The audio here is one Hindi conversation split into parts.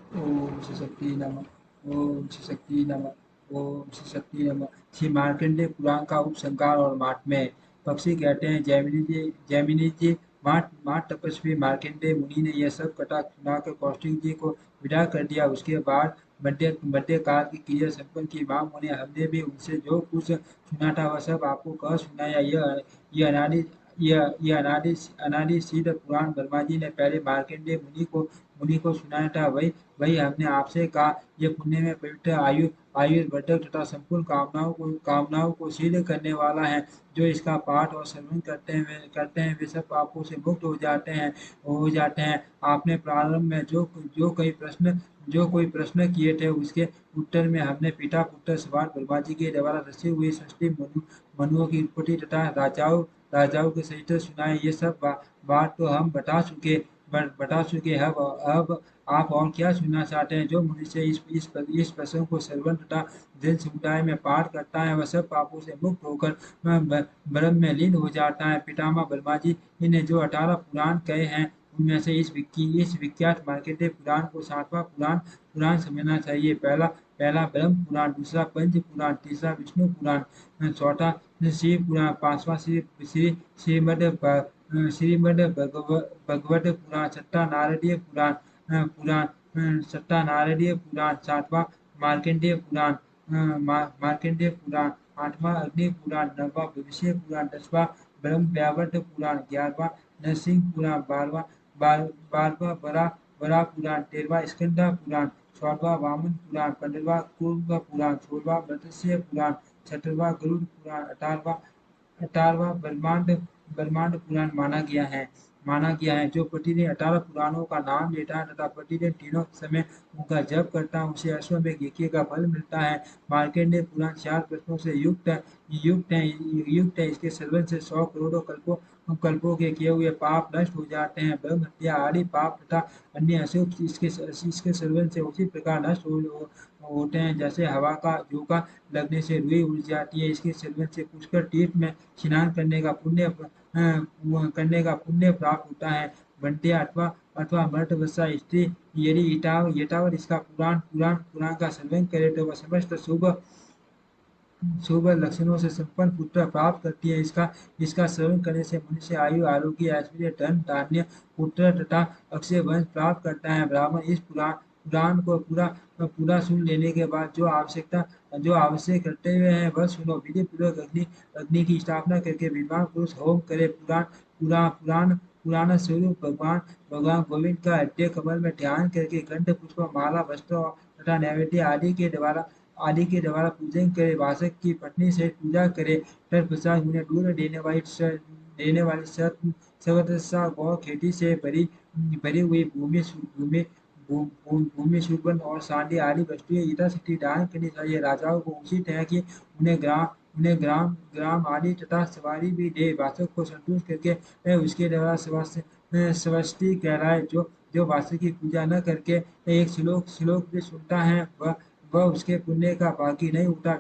ओम श्री शक्ति नमः। ओम श्री शक्ति नमः। ओम श्री शक्ति नमः। श्री मार्कंडेय पुराण का उपसंहार और महात्म्य। पक्षी कहते हैं, जैमिनी जी, माठ माठ तपस्वी मार्कंडेय मुनि ने यह सब कथा सुनाकर कौशिक जी को विदा कर दिया। उसके बाद मध्य काल की क्रिया संपन्न की मां मुने, हमने भी उनसे जो कुछ सुना था वह सब आपको कह सुनाया। यह अनादि यह अनादि सिद्ध पुराण ब्रह्मा जी ने पहले मार्कंडेय मुनि को सुनाया था। वही वही हमने आपसे कहा। ये पुण्य में पवित्र आयुर्वर्धक तथा संपूर्ण कामनाओं को सिद्ध करने वाला है। जो इसका पाठ और श्रवण करते हैं वे सब पापों से मुक्त हो जाते हैं। आपने प्रारंभ में जो कोई प्रश्न किए थे उसके उत्तर में हमने पिता पुत्र सवाल ब्रह्मा जी के द्वारा रची हुई सृष्टि मनुओं की उत्पत्ति तथा राजाओं के चरित्र सुनाए। ये सब बात तो हम बता चुके। अब आप और क्या सुनना चाहते हैं? जो मनुष्य इस प्रसंग को श्रवण तथा जन समुदाय में पाठ करता है वह सब पापों से मुक्त होकर ब्रह्म में लीन हो जाता है। पितामह ब्रह्मा जी ने जो 18 पुराण कहे हैं उनमें से इस विख्यात मार्कंडेय पुराण को सातवां पुराण पुराण समझना चाहिए। पहला पहला ब्रह्म पुराण, दूसरा पंच पुराण, तीसरा विष्णु पुराण, चौथा शिव पुराण, पांचवा श्रीमद् भगवत पुराण, छठा नारदीय पुराण, सातवां मार्कंडेय पुराण, मार्कंडेय पुराण, आठवां अग्नि पुराण, नौवां भविष्य पुराण, दसवां ब्रह्म वैवर्त पुराण, ग्यारहवां नरसिंह पुराण, बारहवां वराह पुराण, तेरहवां स्कंद पुराण, चौदहवां वामन पुराण, पंद्रहवां कूर्म पुराण, सोलहवां मत्स्य पुराण, सत्रहवां गरुड़ पुराण, अठारहवां ब्रह्मांड पुराण माना गया है। जो प्रतिदिन 18 पुराणों का नाम लेता है तथा प्रतिदिन तीनों समय उनका जप करता है उसे अश्वमेध यज्ञ का फल मिलता है। मार्कंडेय पुराण 4 प्रश्नों से युक्त है। इसके श्रवण से 100 करोड़ों कल्पों के किए हुए पाप नष्ट हो जाते हैं। ब्रह्म हत्या आदि पाप तथा अन्य अशुभ इसके श्रवण से उसी प्रकार नष्ट होते हैं जैसे हवा का झोंका लगने से रुई उड़ जाती है। इसके सेवन से पुष्कर तीर्थ में स्नान करने का पुण्य प्राप्त होता है। बंटिया अथवा मर्दवसा स्त्री यदि यथावत इसका पुराण का सेवन करे तो वह समस्त शुभ लक्षणों से संपन्न पुत्र प्राप्त करती है। इसका सेवन करने से मनुष्य आयु, आरोग्य, ऐश्वर्य, धन धान्य, पुत्र तथा अक्षय वंश प्राप्त करता है। ब्राह्मण इस पुराण को पूरा सुन लेने के बाद जो आवश्यक कर्तव्य है वह सुनो। विधि पूर्वक अग्नि की स्थापना करके विद्वान पुरुष होम करे। पुराण स्वरूप भगवान गोविंद का हृदय कमल में ध्यान करके गंध पुष्प माला वस्त्र तथा नैवेद्य आदि के द्वारा पूजन करे। वासक की पत्नी से पूजा करे। तत्पश्चात उन्हें दूध देने वाली सर्वदशा गौ खेती से भरी हुई भूमि सुपन और सांडी आदि वस्तुएं यथाशक्ति दान करनी चाहिए। राजाओं को उचित है कि उन्हें ग्राम आदि तथा सवारी भी दे। वासक को संतुष्ट करके उसके द्वारा स्वस्ति कहलाए। जो वासक की पूजा न करके एक श्लोक भी सुनता है वह उसके पुण्य का भागी नहीं होता।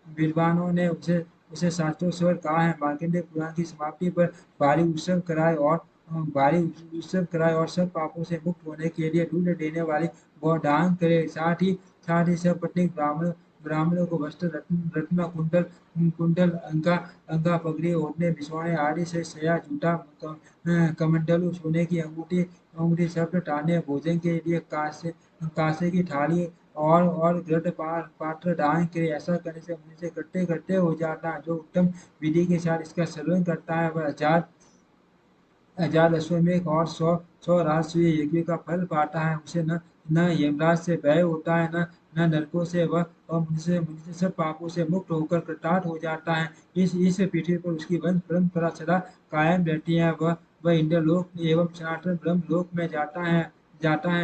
विद्वानों ने उसे शास्त्रों स्वर कहा है। मार्कंडेय पुराण की समाप्ति पर भारी भारी उत्सव कराए और सब पापों से मुक्त होने के लिए दूध देने वाली गोदान करे। साथ ही सब पत्नी ब्राह्मणों को वस्त्र रत्न कुंडल अंगा पगड़ी ओढ़ने बिछवाने आदि से सया जूता कमंडलू सोने की अंगूठी सब टाने भोजन के लिए कांसे की थाली और घृत पात्र दान करे। ऐसा करने से मनुष्य करते करते हो जाता है। जो उत्तम विधि के साथ इसका सेवन करता है वह हजार अश्वमेध और सौ राजसूय यज्ञ का फल पाता है। उसे न यमराज से भय होता है न नरकों से। वह मनुष्य सब पापों से मुक्त होकर कृतार्थ हो जाता है। इस पृथ्वी पर उसकी वंश परंपरा सदा कायम रहती है। वह इंद्रलोक एवं सनातन ब्रह्म लोक में जाता है।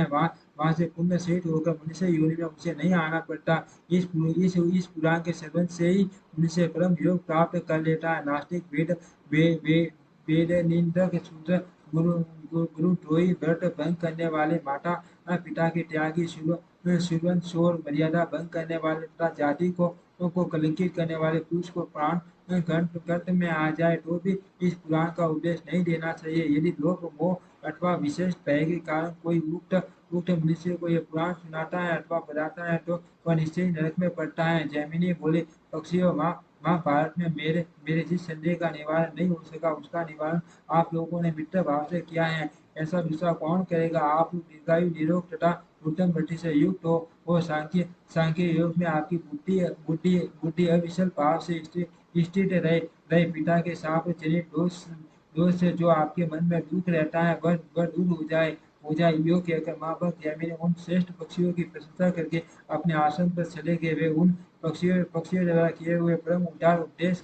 वहां से पुण्य सहित होकर मनुष्य योनि में उसे नहीं आना पड़ता। इस पुराण के सेवन से ही मनुष्य परम योग प्राप्त कर लेता है। नास्तिक वेद निंदक शूद्र गुरुद्रोही व्रत भंग करने वाले, माता पिता के त्यागी, शूरवन शोर मर्यादा भंग करने वाले तथा को कलंकित करने वाले पुरुष को प्राण गर्त में आ जाए तो भी इस पुराण का उपदेश नहीं देना चाहिए। यदि लोभ मोह अथवा विशेष भय के कारण कोई उक्त उक्त मनुष्य को यह पुराण सुनाता है अथवा बताता है तो वह निश्चय ही नरक में पड़ता है। जैमिनी बोले, पक्षियों महाभारत में मेरे मेरे जिस संदेह का निवारण नहीं हो सका उसका निवारण आप लोगों ने मित्र भाव से किया है। ऐसा दूसरा कौन करेगा। आप लोग दीर्घायु निरोग तथा उत्तम गति से युक्त हो। वो सांख्य सांख्य योग में आपकी बुद्धि बुद्धि बुद्धि अविचल भाव से स्थित रहे रहे पिता के साथ जनित दोष से जो आपके मन में दुख रहता है वह दूर हो जाए। यो कहकर माँ भक्त जैमिनी उन श्रेष्ठ पक्षियों की प्रशंसा करके अपने आश्रम पर चले गए। वे उन पक्षियों द्वारा किए हुए परम उदार उपदेश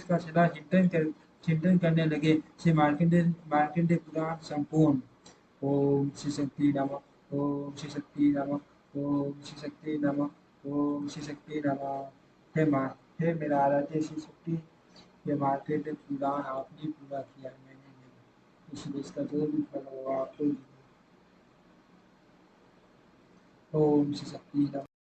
का सदा चिंतन करने लगे। श्री मार्कंडेय पुराण संपूर्ण। ओम श्री शक्ति नमः। ओम श्री शक्ति नमः। ओम श्री शक्ति नमः। ओम श्री शक्ति नमः। हे माँ, हे मेरा आराध्य श्री शक्ति, ये मार्केट पुराण आपने पूरा किया, मैंने नहीं। इसलिए इसका जो भी फल होगा आपको ही। ओम श्री शक्ति नमः।